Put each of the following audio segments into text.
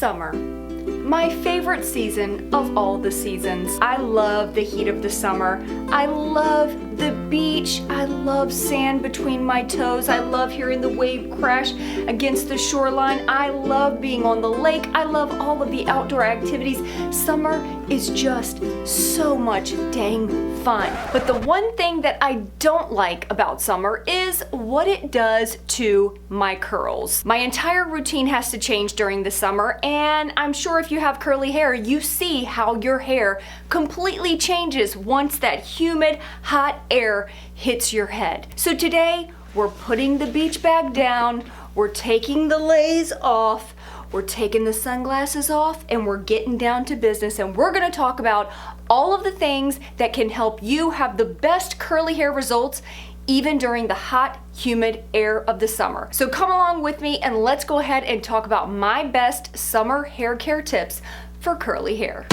Summer, my favorite season of all the seasons. I love the heat of the summer. I love the beach. I love sand between my toes. I love hearing the wave crash against the shoreline. I love being on the lake. I love all of the outdoor activities. Summer is just so much dang fun. But the one thing that I don't like about summer is what it does to my curls. My entire routine has to change during the summer, and I'm sure if you have curly hair, you see how your hair completely changes once that humid, hot air hits your head. So today, we're putting the beach bag down, we're taking the lays off, we're taking the sunglasses off, and we're getting down to business, and we're gonna talk about all of the things that can help you have the best curly hair results even during the hot, humid air of the summer. So come along with me and let's go ahead and talk about my best summer hair care tips for curly hair.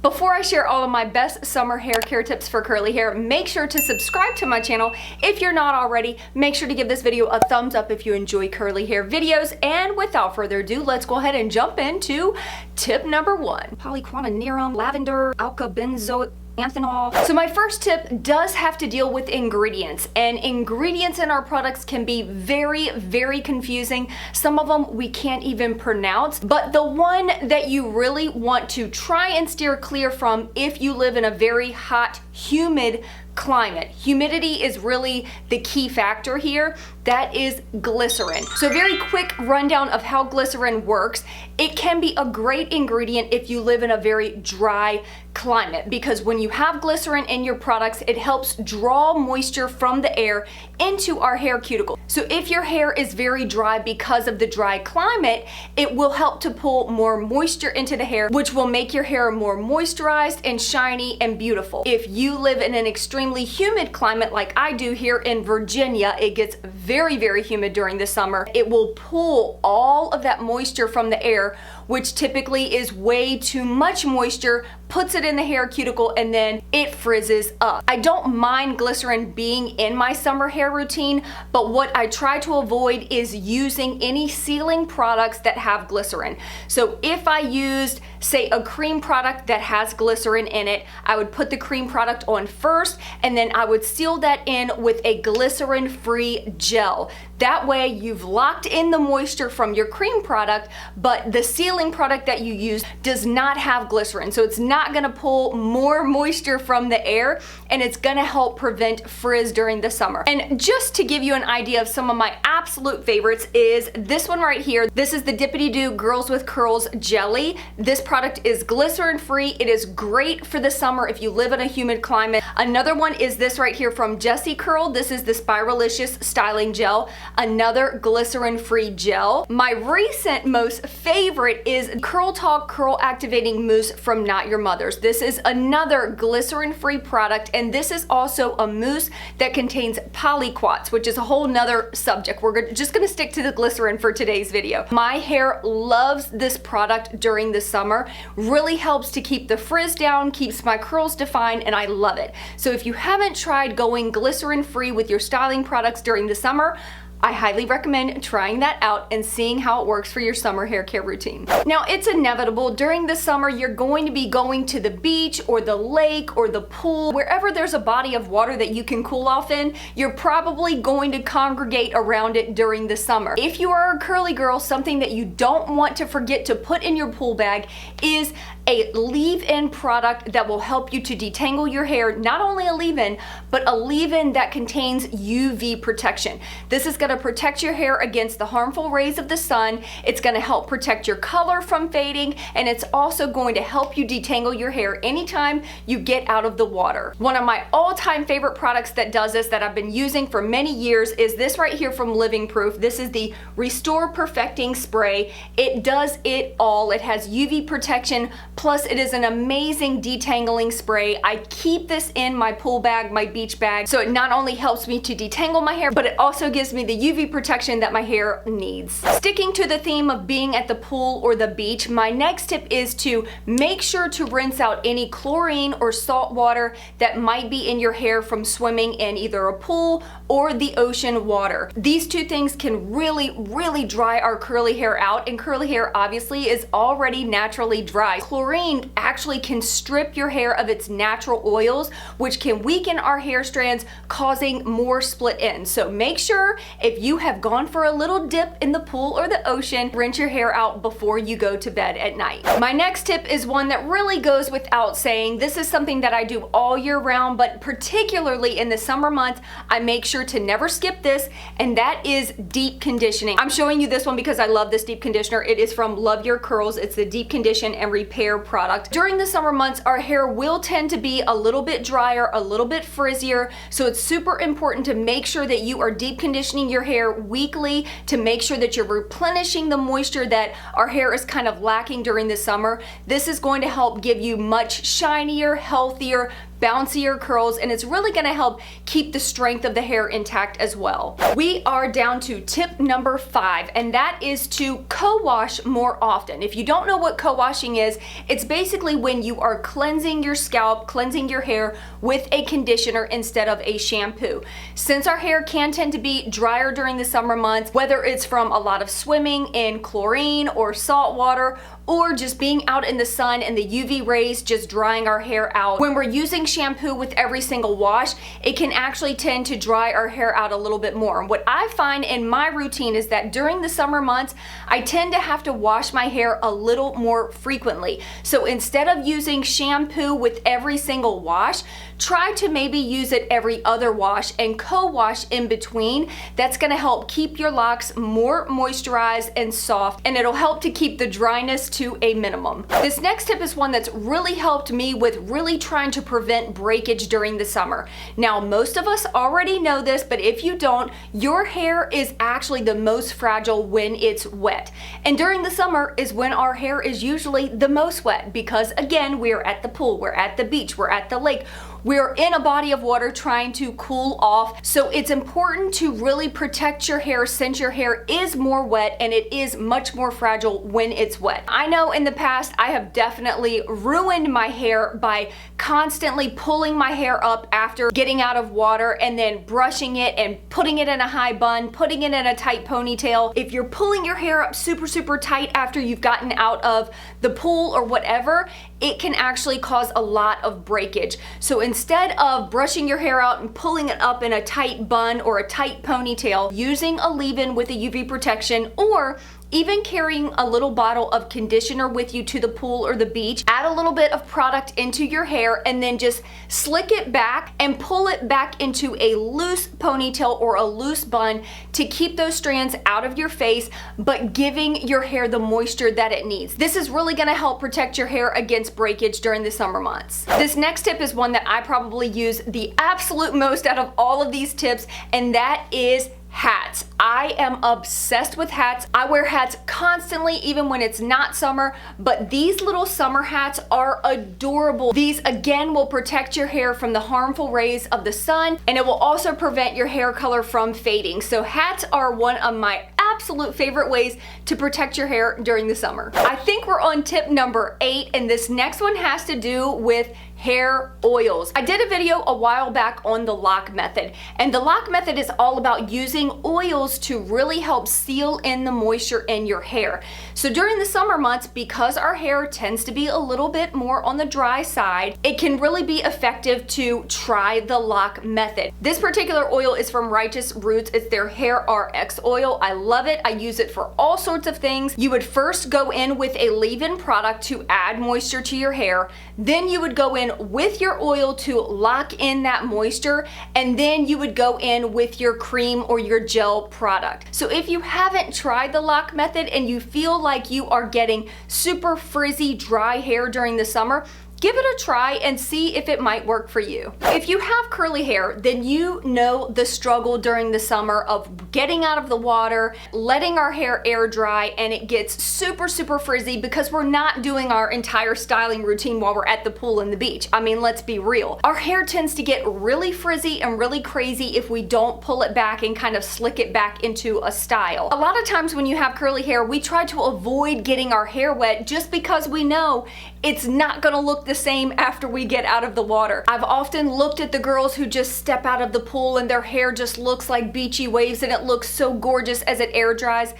Before I share all of my best summer hair care tips for curly hair, make sure to subscribe to my channel if you're not already. Make sure to give this video a thumbs up if you enjoy curly hair videos. And without further ado, let's go ahead and jump into tip number 1. Polyquinonerum, lavender, alka-benzoic Anthanol. So my first tip does have to deal with ingredients, and ingredients in our products can be very, very confusing. Some of them we can't even pronounce, but the one that you really want to try and steer clear from if you live in a very hot, humid climate. Humidity is really the key factor here. That is glycerin. So very quick rundown of how glycerin works. It can be a great ingredient if you live in a very dry climate, because when you have glycerin in your products, it helps draw moisture from the air into our hair cuticle. So if your hair is very dry because of the dry climate, it will help to pull more moisture into the hair, which will make your hair more moisturized and shiny and beautiful. If you live in an extremely humid climate like I do here in Virginia, it gets very, very humid during the summer. It will pull all of that moisture from the air, which typically is way too much moisture, puts it in the hair cuticle, and then it frizzes up. I don't mind glycerin being in my summer hair routine, but what I try to avoid is using any sealing products that have glycerin. So if I used, say, a cream product that has glycerin in it, I would put the cream product on first, and then I would seal that in with a glycerin-free gel. That way you've locked in the moisture from your cream product, but the sealing product that you use does not have glycerin. So it's not gonna pull more moisture from the air, and it's gonna help prevent frizz during the summer. And just to give you an idea of some of my absolute favorites is this one right here. This is the Dippity Doo Girls with Curls Jelly. This product is glycerin free. It is great for the summer if you live in a humid climate. Another one is this right here from Jessie Curl. This is the Spiralicious Styling Gel. Another glycerin-free gel. My recent most favorite is Curl Talk Curl Activating Mousse from Not Your Mother's. This is another glycerin-free product, and this is also a mousse that contains polyquats, which is a whole nother subject. We're just gonna stick to the glycerin for today's video. My hair loves this product during the summer. Really helps to keep the frizz down, keeps my curls defined, and I love it. So if you haven't tried going glycerin-free with your styling products during the summer, I highly recommend trying that out and seeing how it works for your summer hair care routine. Now, it's inevitable during the summer you're going to be going to the beach or the lake or the pool. Wherever there's a body of water that you can cool off in, you're probably going to congregate around it during the summer. If you are a curly girl, something that you don't want to forget to put in your pool bag is a leave-in product that will help you to detangle your hair. Not only a leave-in, but a leave-in that contains UV protection. This is going to protect your hair against the harmful rays of the sun. It's going to help protect your color from fading, and it's also going to help you detangle your hair anytime you get out of the water. One of my all-time favorite products that does this, that I've been using for many years, is this right here from Living Proof. This is the Restore Perfecting Spray. It does it all. It has UV protection, plus it is an amazing detangling spray. I keep this in my pool bag, my beach bag, so it not only helps me to detangle my hair, but it also gives me the UV protection that my hair needs. Sticking to the theme of being at the pool or the beach, my next tip is to make sure to rinse out any chlorine or salt water that might be in your hair from swimming in either a pool or the ocean water. These two things can really dry our curly hair out, and curly hair obviously is already naturally dry. Chlorine actually can strip your hair of its natural oils, which can weaken our hair strands, causing more split ends. So make sure if you have gone for a little dip in the pool or the ocean, rinse your hair out before you go to bed at night. My next tip is one that really goes without saying. This is something that I do all year round, but particularly in the summer months, I make sure to never skip this, and that is deep conditioning. I'm showing you this one because I love this deep conditioner. It is from Love Your Curls. It's the Deep Condition and Repair product. During the summer months, our hair will tend to be a little bit drier, a little bit frizzier, so it's super important to make sure that you are deep conditioning your hair weekly to make sure that you're replenishing the moisture that our hair is kind of lacking during the summer. This is going to help give you much shinier, healthier, bouncier curls, and it's really going to help keep the strength of the hair intact as well. We are down to tip number 5, and that is to co-wash more often. If you don't know what co-washing is, it's basically when you are cleansing your scalp, cleansing your hair with a conditioner instead of a shampoo. Since our hair can tend to be drier during the summer months, whether it's from a lot of swimming in chlorine or salt water, or just being out in the sun and the UV rays just drying our hair out, when we're using shampoo with every single wash, it can actually tend to dry our hair out a little bit more. What I find in my routine is that during the summer months, I tend to have to wash my hair a little more frequently. So instead of using shampoo with every single wash, try to maybe use it every other wash and co-wash in between. That's gonna help keep your locks more moisturized and soft, and it'll help to keep the dryness to a minimum. This next tip is one that's really helped me with really trying to prevent breakage during the summer. Now, most of us already know this, but if you don't, your hair is actually the most fragile when it's wet. And during the summer is when our hair is usually the most wet because, again, we're at the pool, we're at the beach, we're at the lake. We're in a body of water trying to cool off. So it's important to really protect your hair since your hair is more wet and it is much more fragile when it's wet. I know in the past I have definitely ruined my hair by constantly pulling my hair up after getting out of water and then brushing it and putting it in a high bun, putting it in a tight ponytail. If you're pulling your hair up super tight after you've gotten out of the pool or whatever, it can actually cause a lot of breakage. So instead of brushing your hair out and pulling it up in a tight bun or a tight ponytail, using a leave-in with a UV protection, or even carrying a little bottle of conditioner with you to the pool or the beach, add a little bit of product into your hair and then just slick it back and pull it back into a loose ponytail or a loose bun to keep those strands out of your face, but giving your hair the moisture that it needs. This is really gonna help protect your hair against breakage during the summer months. This next tip is one that I probably use the absolute most out of all of these tips, and that is hats. I am obsessed with hats. I wear hats constantly, even when it's not summer, but these little summer hats are adorable. These again will protect your hair from the harmful rays of the sun, and it will also prevent your hair color from fading. So hats are one of my absolute favorite ways to protect your hair during the summer. I think we're on tip number 8, and this next one has to do with hair oils. I did a video a while back on the Loc Method, and the Loc Method is all about using oils to really help seal in the moisture in your hair. So during the summer months, because our hair tends to be a little bit more on the dry side, it can really be effective to try the Loc Method. This particular oil is from Righteous Roots. It's their Hair RX oil. I love it. I use it for all sorts of things. You would first go in with a leave-in product to add moisture to your hair. Then you would go in with your oil to lock in that moisture, and then you would go in with your cream or your gel product. So if you haven't tried the Loc Method and you feel like you are getting super frizzy, dry hair during the summer, give it a try and see if it might work for you. If you have curly hair, then you know the struggle during the summer of getting out of the water, letting our hair air dry, and it gets super frizzy because we're not doing our entire styling routine while we're at the pool and the beach. I mean, let's be real. Our hair tends to get really frizzy and really crazy if we don't pull it back and kind of slick it back into a style. A lot of times when you have curly hair, we try to avoid getting our hair wet just because we know it's not gonna look the same after we get out of the water. I've often looked at the girls who just step out of the pool and their hair just looks like beachy waves and it looks so gorgeous as it air dries.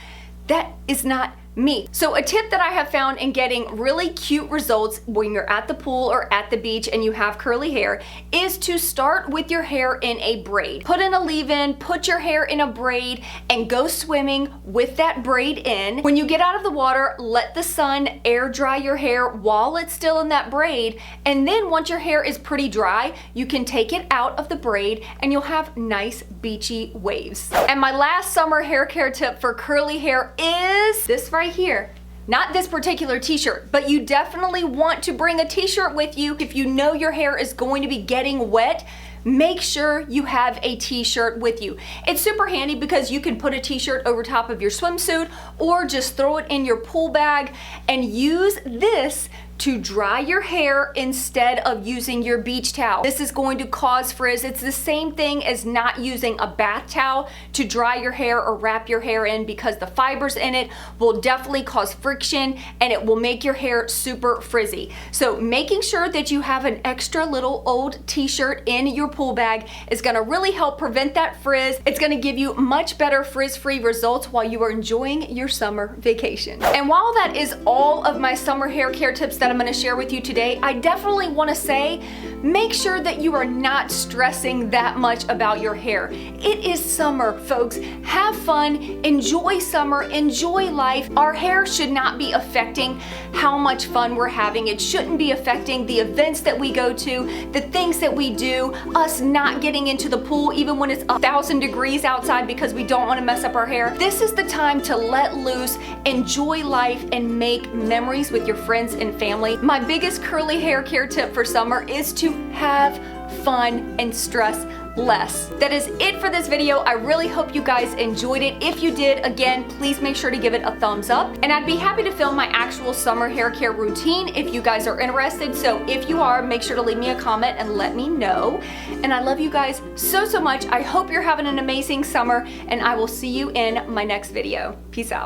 That is not me. So a tip that I have found in getting really cute results when you're at the pool or at the beach and you have curly hair is to start with your hair in a braid. Put in a leave-in, put your hair in a braid, and go swimming with that braid in. When you get out of the water, let the sun air dry your hair while it's still in that braid, and then once your hair is pretty dry, you can take it out of the braid and you'll have nice beachy waves. And my last summer hair care tip for curly hair is this right here. Not this particular t-shirt, but you definitely want to bring a t-shirt with you. If you know your hair is going to be getting wet, make sure you have a t-shirt with you. It's super handy because you can put a t-shirt over top of your swimsuit or just throw it in your pool bag and use this to dry your hair instead of using your beach towel. This is going to cause frizz. It's the same thing as not using a bath towel to dry your hair or wrap your hair in, because the fibers in it will definitely cause friction and it will make your hair super frizzy. So making sure that you have an extra little old t-shirt in your pool bag is gonna really help prevent that frizz. It's gonna give you much better frizz-free results while you are enjoying your summer vacation. And while that is all of my summer hair care tips that I'm going to share with you today, I definitely want to say, make sure that you are not stressing that much about your hair. It is summer, folks. Have fun, enjoy summer, enjoy life. Our hair should not be affecting how much fun we're having. It shouldn't be affecting the events that we go to, the things that we do, us not getting into the pool even when it's 1,000 degrees outside because we don't want to mess up our hair. This is the time to let loose, enjoy life, and make memories with your friends and family. My biggest curly hair care tip for summer is to have fun and stress less. That is it for this video. I really hope you guys enjoyed it. If you did, again, please make sure to give it a thumbs up. And I'd be happy to film my actual summer hair care routine if you guys are interested. So if you are, make sure to leave me a comment and let me know. And I love you guys so, so much. I hope you're having an amazing summer, and I will see you in my next video. Peace out.